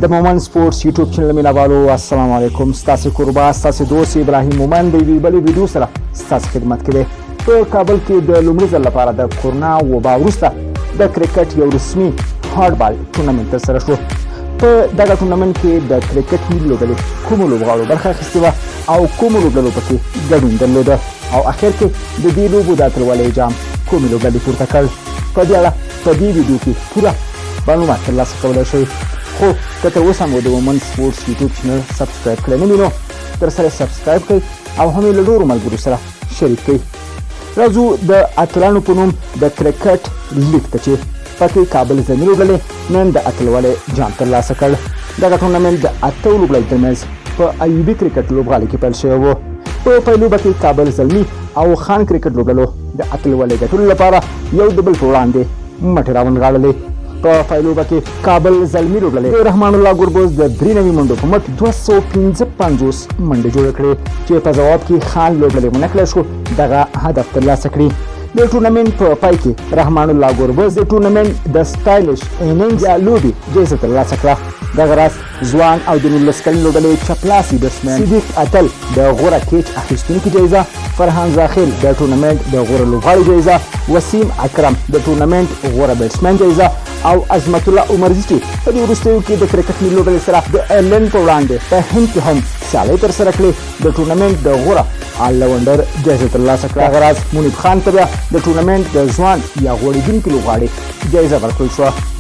د مومن سپورټس یوټیوب چینل مینوالو السلام علیکم. ستاسو قربا ستاسو دوست ابراهیم مومن د یوې بلې ویډیو سره ستاسو خدمت کې دی. په کابل کې د لومړي ځل لپاره د کورونا وبا وروسته د کرکټ یو رسمي هارډ بال ټورنمنټ ترسره شو. په دغه ټورنمنټ کې د کرکټ ملي لوبډلې کومو لوبغاړو برخه اخیستې وه او کومو لوبډلو پکې ګډون درلوده او اخر کې د دې لوبو د اتلولۍ جام کومې لوبډلې پورته کړ. په دې اړه په دې ویډیو کې پوره معلومات ترلاسه کولی شئ. خو که تر اوسه مو د مومن سپورټس یوټیوب چینل سبسکرایب کړی نه وي نو ترسره یې سبسکرایب کړئ او هم یې له ډېرو ملګرو سره شریک کړئ. راځو د اتلانو په نوم د کرکټ لیګ ته چې پکې کابل زلمي لوبډلې نن د اتلولۍ جام ترلاسه کړ. دغه ټورنمنټ د اتو لوبډلو ترمنځ په ایوبي کرکټ لوبغالي کې پیل شوی و. په پیل لوبه کې کابل زلمي او خان کرکټ لوبډلو د اتلولۍ ګټلو لپاره یو د بل په وړاندې مټې راونغاړلې. په پیلوبه کې کابل زلمي لوبډلې د رحمان الله ګربز د 93 منډو په مټ 255 منډې جوړې کړې چې په ځواب کې خان لوبډلې ونکړلی شو دغه هدف ترلاسه کړي. د ټورنمنټ په پای کې رحمان الله ګربز د ټورنمنټ د سټایلش اننګز یا لوبې جایزه ترلاسه کړه. دغه راز ځوان او د 19 کلن لوبډلې چپلاسي بیټسمین صدیق اتل د غوره کیچ اخیستونکي جایزه، فرحان زاخیل د ټورنمنټ د غوره لوبغاړي جایزه، وسیم اکرم د ټورنمنټ غوره بیټسمین جایزه او عظمت الله عمرزي چې په دې وروستیو کې د کرکټ ملي لوبډلې سره د ایرلینډ په وړاندې په هند کې هم سیالۍ ترسره کړې د ټورنمنټ د غوره آلراونډر جایزه ترلاسه کړه. هغه راز منیب خان ته بیا د ټورنمنټ د ځوان یا غوړېدونکي لوبغاړي جایزه ورکړل شوه.